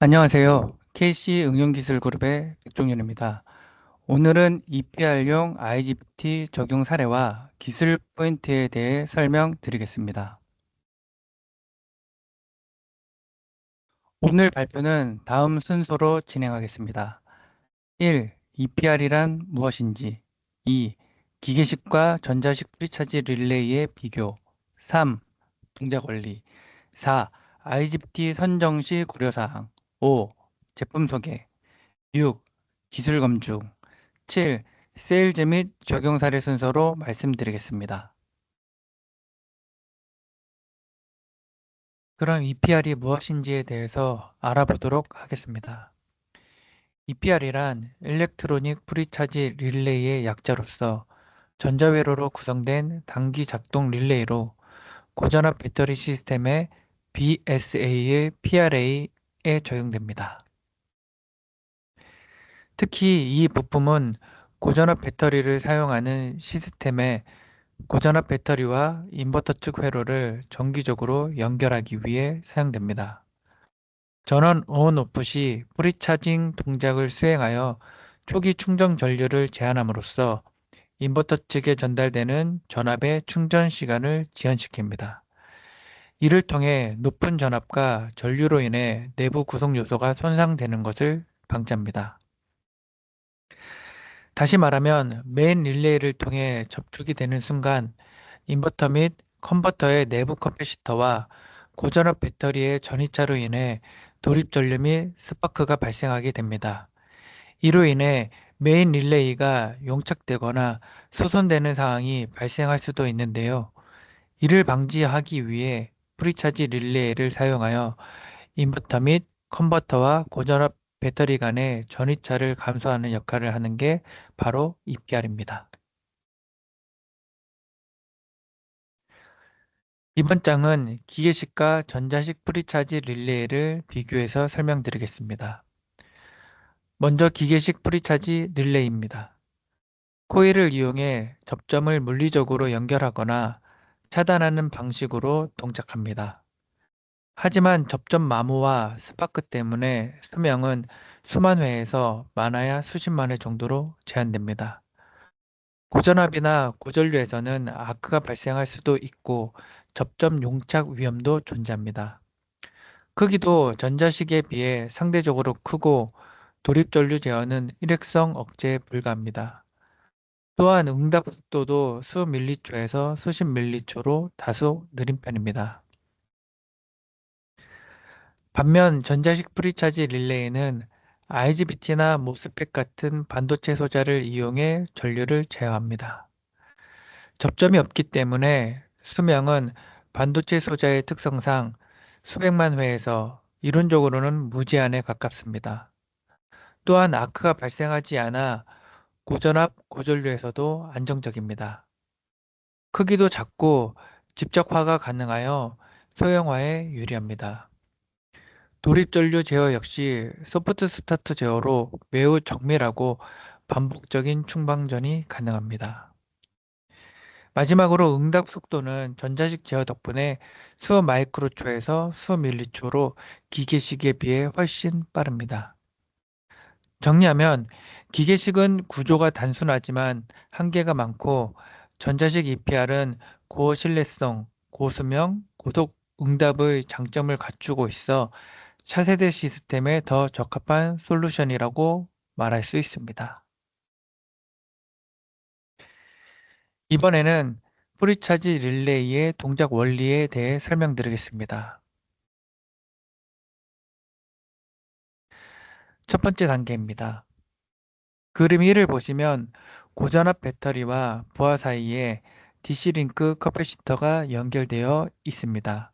안녕하세요. KC 응용기술그룹의 백종윤입니다. 오늘은 EPR용 IGBT 적용 사례와 기술 포인트에 대해 설명드리겠습니다. 오늘 발표는 다음 순서로 진행하겠습니다. 1. EPR이란 무엇인지 2. 기계식과 전자식 프리차지 릴레이의 비교 3. 동작 원리 4. IGBT 선정 시 고려사항 5. 제품 소개 6. 기술 검증 7. 세일즈 및 적용 사례 순서로 말씀드리겠습니다. 그럼 EPR이 무엇인지에 대해서 알아보도록 하겠습니다. EPR이란 일렉트로닉 프리차지 릴레이의 약자로서 전자회로로 구성된 단기 작동 릴레이로 고전압 배터리 시스템의 BSA의 PRA에 적용됩니다. 특히 이 부품은 고전압 배터리를 사용하는 시스템에 고전압 배터리와 인버터 측 회로를 정기적으로 연결하기 위해 사용됩니다. 전원 ON/OFF 시 프리차징 동작을 수행하여 초기 충전 전류를 제한함으로써 인버터 측에 전달되는 전압의 충전 시간을 지연시킵니다. 이를 통해 높은 전압과 전류로 인해 내부 구성 요소가 손상되는 것을 방지합니다. 다시 말하면 메인 릴레이를 통해 접촉이 되는 순간 인버터 및 컨버터의 내부 커패시터와 고전압 배터리의 전이차로 인해 돌입 전류 및 스파크가 발생하게 됩니다. 이로 인해 메인 릴레이가 용착되거나 소선되는 상황이 발생할 수도 있는데요. 이를 방지하기 위해 프리차지 릴레이를 사용하여 인버터 및 컨버터와 고전압 배터리 간의 전이차를 감소하는 역할을 하는 게 바로 EPR입니다. 이번 장은 기계식과 전자식 프리차지 릴레이를 비교해서 설명드리겠습니다. 먼저 기계식 프리차지 릴레이입니다. 코일을 이용해 접점을 물리적으로 연결하거나 차단하는 방식으로 동작합니다. 하지만 접점 마모와 스파크 때문에 수명은 수만 회에서 많아야 수십만 회 정도로 제한됩니다. 고전압이나 고전류에서는 아크가 발생할 수도 있고 접점 용착 위험도 존재합니다. 크기도 전자식에 비해 상대적으로 크고 돌입전류 제어는 일회성 억제에 불과합니다. 또한 응답 속도도 수 밀리초에서 수십 밀리초로 다소 느린 편입니다. 반면 전자식 프리차지 릴레이는 IGBT나 모스펫 같은 반도체 소자를 이용해 전류를 제어합니다. 접점이 없기 때문에 수명은 반도체 소자의 특성상 수백만 회에서 이론적으로는 무제한에 가깝습니다. 또한 아크가 발생하지 않아 고전압, 고전류에서도 안정적입니다. 크기도 작고 집적화가 가능하여 소형화에 유리합니다. 돌입전류 제어 역시 소프트 스타트 제어로 매우 정밀하고 반복적인 충방전이 가능합니다. 마지막으로 응답 속도는 전자식 제어 덕분에 수 마이크로초에서 수 밀리초로 기계식에 비해 훨씬 빠릅니다. 정리하면 기계식은 구조가 단순하지만 한계가 많고 전자식 EPR은 고신뢰성, 고수명, 고속 응답의 장점을 갖추고 있어 차세대 시스템에 더 적합한 솔루션이라고 말할 수 있습니다. 이번에는 프리차지 릴레이의 동작 원리에 대해 설명드리겠습니다. 첫 번째 단계입니다. 그림 1을 보시면 고전압 배터리와 부하 사이에 DC링크 커패시터가 연결되어 있습니다.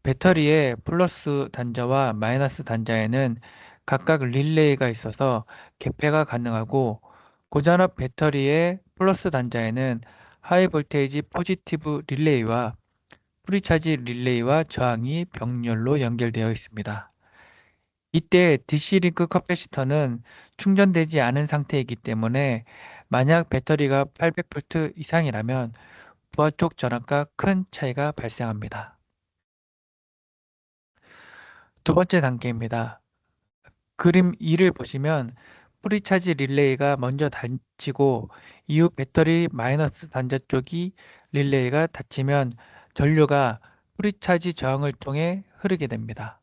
배터리의 플러스 단자와 마이너스 단자에는 각각 릴레이가 있어서 개폐가 가능하고 고전압 배터리의 플러스 단자에는 하이 볼테이지 포지티브 릴레이와 프리차지 릴레이와 저항이 병렬로 연결되어 있습니다. 이때 DC링크 커패시터는 충전되지 않은 상태이기 때문에 만약 배터리가 800V 이상이라면 부하 쪽 전압과 큰 차이가 발생합니다. 두 번째 단계입니다. 그림 2를 보시면 프리차지 릴레이가 먼저 닫히고 이후 배터리 마이너스 단자 쪽이 릴레이가 닫히면 전류가 프리차지 저항을 통해 흐르게 됩니다.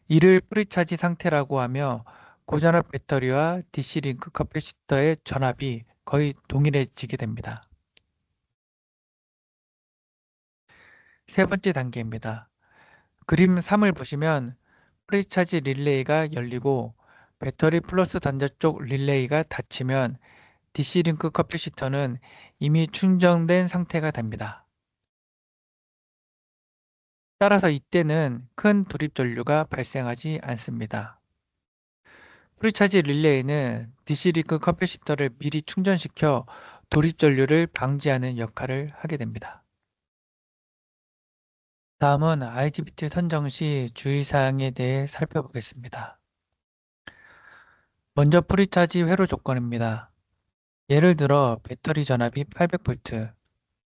이를 프리차지 상태라고 하며 고전압 배터리와 DC 링크 커패시터의 전압이 거의 동일해지게 됩니다. 세 번째 단계입니다. 그림 3을 보시면 프리차지 릴레이가 열리고 배터리 플러스 단자 쪽 릴레이가 닫히면 DC 링크 커패시터는 이미 충전된 상태가 됩니다. 따라서 이때는 큰 돌입 전류가 발생하지 않습니다. 프리차지 릴레이는 DC 링크 커패시터를 미리 충전시켜 돌입 전류를 방지하는 역할을 하게 됩니다. 다음은 IGBT 선정 시 주의사항에 대해 살펴보겠습니다. 먼저 프리차지 회로 조건입니다. 예를 들어 배터리 전압이 800V,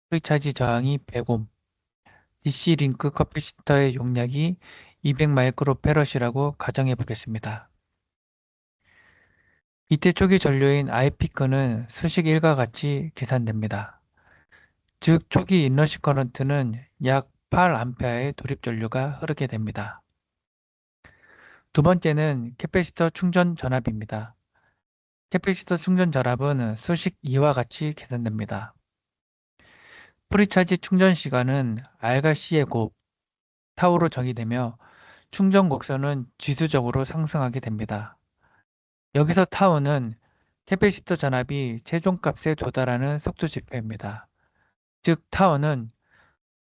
프리차지 저항이 100옴, DC 링크 커패시터의 용량이 200마이크로패럿이라고 가정해 보겠습니다. 이때 초기 전류인 I피크는 수식 1과 같이 계산됩니다. 즉 초기 인러시 커런트는 약 8A의 돌입 전류가 흐르게 됩니다. 두 번째는 캐패시터 충전 전압입니다. 캐패시터 충전 전압은 수식 2와 같이 계산됩니다. 프리차지 충전 시간은 R과 C의 곱, 타우로 정의되며 충전 곡선은 지수적으로 상승하게 됩니다. 여기서 타우는 캐패시터 전압이 최종값에 도달하는 속도 지표입니다. 즉 타우는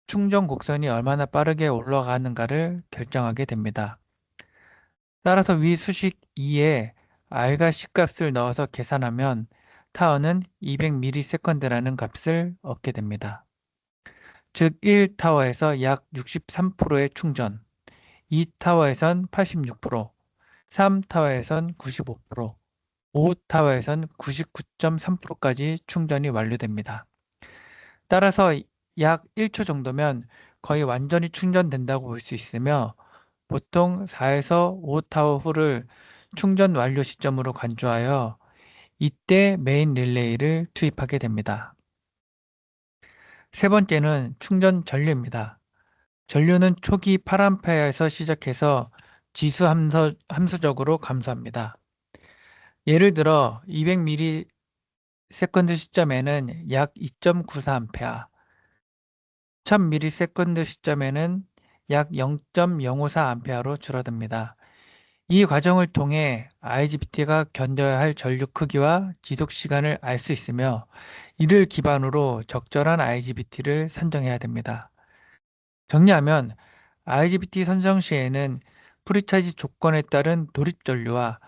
충전 곡선이 얼마나 빠르게 올라가는가를 결정하게 됩니다. 따라서 위 수식 2에 R과 C 값을 넣어서 계산하면 타워는 200ms라는 값을 얻게 됩니다. 즉 1타워에서 약 63%의 충전, 2타워에선 86%, 3타워에선 95%, 5타워에선 99.3%까지 충전이 완료됩니다. 따라서 약 1초 정도면 거의 완전히 충전된다고 볼 수 있으며 보통 4에서 5타워 후를 충전 완료 시점으로 간주하여 이때 메인 릴레이를 투입하게 됩니다. 세 번째는 충전 전류입니다. 전류는 초기 8A에서 시작해서 지수 함수적으로 감소합니다. 예를 들어 200ms 시점에는 약 2.94A, 1000ms 시점에는 약 0.054A로 줄어듭니다. 이 과정을 통해 IGBT가 견뎌야 할 전류 크기와 지속 시간을 알 수 있으며 이를 기반으로 적절한 IGBT를 선정해야 됩니다. 정리하면 IGBT 선정 시에는 프리차지 조건에 따른 돌입 전류와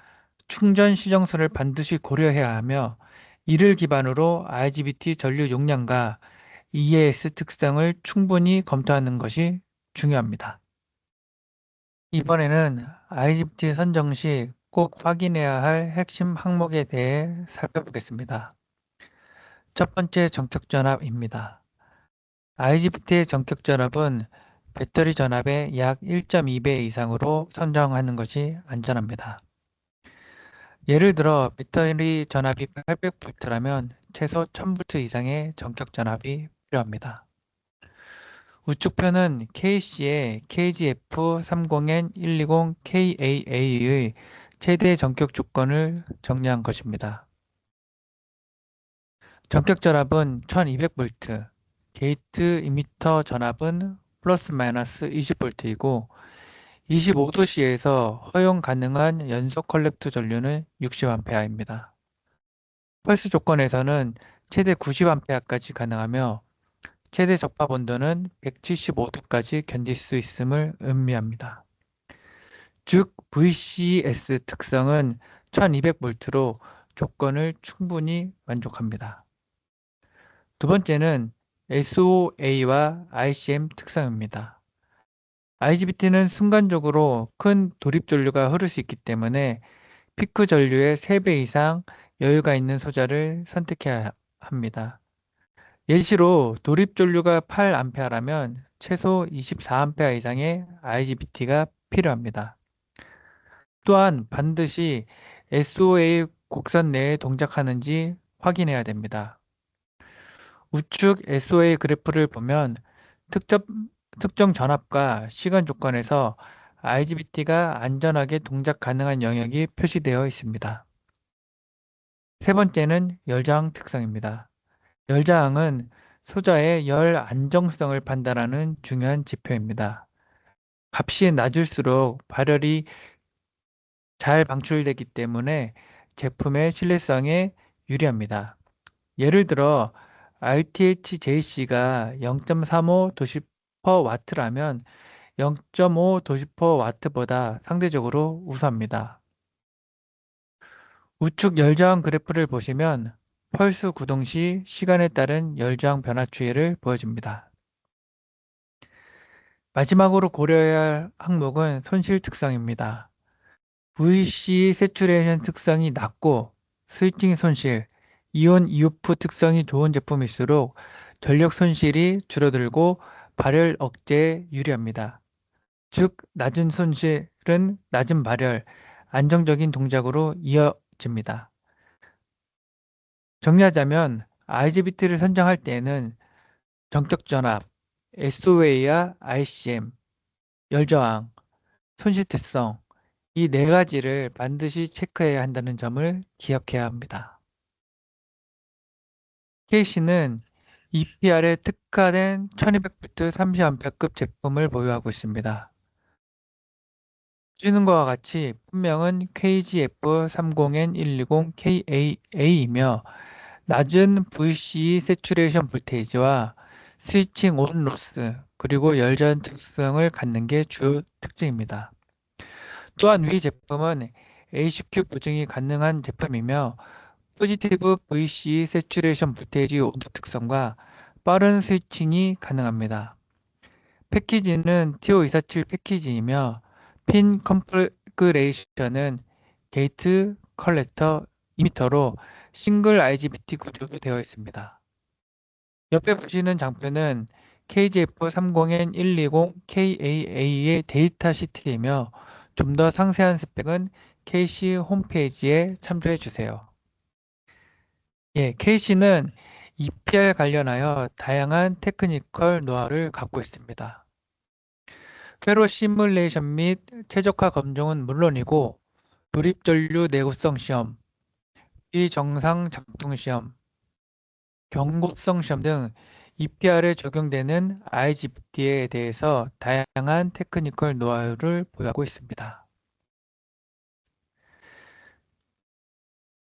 충전 시정수를 반드시 고려해야 하며 이를 기반으로 IGBT 전류 용량과 EAS 특성을 충분히 검토하는 것이 중요합니다. 이번에는 IGBT 선정 시 꼭 확인해야 할 핵심 항목에 대해 살펴보겠습니다. 첫 번째 전격 전압입니다. IGBT의 전격 전압은 배터리 전압의 약 1.2배 이상으로 선정하는 것이 안전합니다. 예를 들어 배터리 전압이 800V라면 최소 1000V 이상의 전격 전압이 필요합니다. 우측편은 KC의 KGF30N120KAA의 최대 전격 조건을 정리한 것입니다. 전격 전압은 1200V, 게이트 이미터 전압은 플러스 마이너스 20V이고 25도씨에서 허용 가능한 연속 컬렉트 전류는 60A입니다. 펄스 조건에서는 최대 90A까지 가능하며 최대 적합 온도는 175도까지 견딜 수 있음을 의미합니다. 즉 VCS 특성은 1200V로 조건을 충분히 만족합니다. 두 번째는 SOA와 ICM 특성입니다. IGBT는 순간적으로 큰 돌입 전류가 흐를 수 있기 때문에 피크 전류의 3배 이상 여유가 있는 소자를 선택해야 합니다. 예시로 돌입 전류가 8A라면 최소 24A 이상의 IGBT가 필요합니다. 또한 반드시 SOA 곡선 내에 동작하는지 확인해야 됩니다. 우측 SOA 그래프를 보면 특정, 특정 전압과 시간 조건에서 IGBT가 안전하게 동작 가능한 영역이 표시되어 있습니다. 세 번째는 열저항 특성입니다. 열저항은 소자의 열 안정성을 판단하는 중요한 지표입니다. 값이 낮을수록 발열이 잘 방출되기 때문에 제품의 신뢰성에 유리합니다. 예를 들어 RTH-JC가 0.35 도시/W라면 0.5 도시/W보다 상대적으로 우수합니다. 우측 열저항 그래프를 보시면 펄스 구동 시 시간에 따른 열저항 변화 추이를 보여줍니다. 마지막으로 고려해야 할 항목은 손실 특성입니다. VC 세츄레이션 특성이 낮고 스위칭 손실, 이온 이오프 특성이 좋은 제품일수록 전력 손실이 줄어들고 발열 억제에 유리합니다. 즉, 낮은 손실은 낮은 발열, 안정적인 동작으로 이어집니다. 정리하자면 IGBT를 선정할 때에는 정적 전압, SOA와 ICM, 열저항, 손실 특성 이 네 가지를 반드시 체크해야 한다는 점을 기억해야 합니다. KC는 EPR에 특화된 1200V 30A급 제품을 보유하고 있습니다. 보시는 것과 같이 품명은 KGF30N120KAA이며 낮은 VCE 세츄레이션 볼테이지와 스위칭 온 로스 그리고 열전 특성을 갖는 게 주요 특징입니다. 또한 위 제품은 ACQ 보증이 가능한 제품이며 포지티브 VC 세츄레이션 볼테이지 온도 특성과 빠른 스위칭이 가능합니다. 패키지는 TO247 패키지이며 핀 컨피그레이션은 게이트, 컬렉터, 이미터로 싱글 IGBT 구조로 되어 있습니다. 옆에 보시는 장표는 KGF30N120KAA의 데이터 시트이며 좀 더 상세한 스펙은 KC 홈페이지에 참조해 주세요. KC는 EPR 관련하여 다양한 테크니컬 노하우를 갖고 있습니다. 회로 시뮬레이션 및 최적화 검증은 물론이고 조립전류 내구성 시험, 비정상 작동 시험, 경고성 시험 등 EPR에 적용되는 IGBT에 대해서 다양한 테크니컬 노하우를 보유하고 있습니다.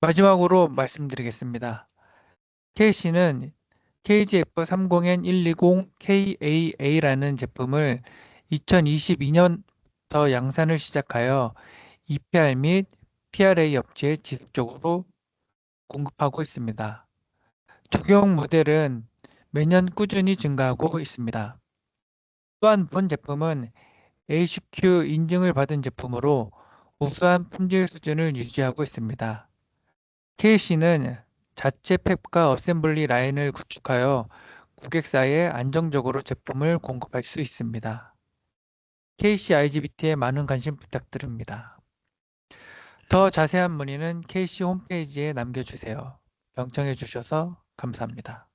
마지막으로 말씀드리겠습니다. KC는 KGF30N120KAA라는 제품을 2022년부터 양산을 시작하여 EPR 및 PRA 업체에 지속적으로 공급하고 있습니다. 적용 모델은 매년 꾸준히 증가하고 있습니다. 또한 본 제품은 ACQ 인증을 받은 제품으로 우수한 품질 수준을 유지하고 있습니다. KC는 자체 팩과 어셈블리 라인을 구축하여 고객사에 안정적으로 제품을 공급할 수 있습니다. KC IGBT에 많은 관심 부탁드립니다. 더 자세한 문의는 KC 홈페이지에 남겨주세요. 경청해 주셔서 감사합니다.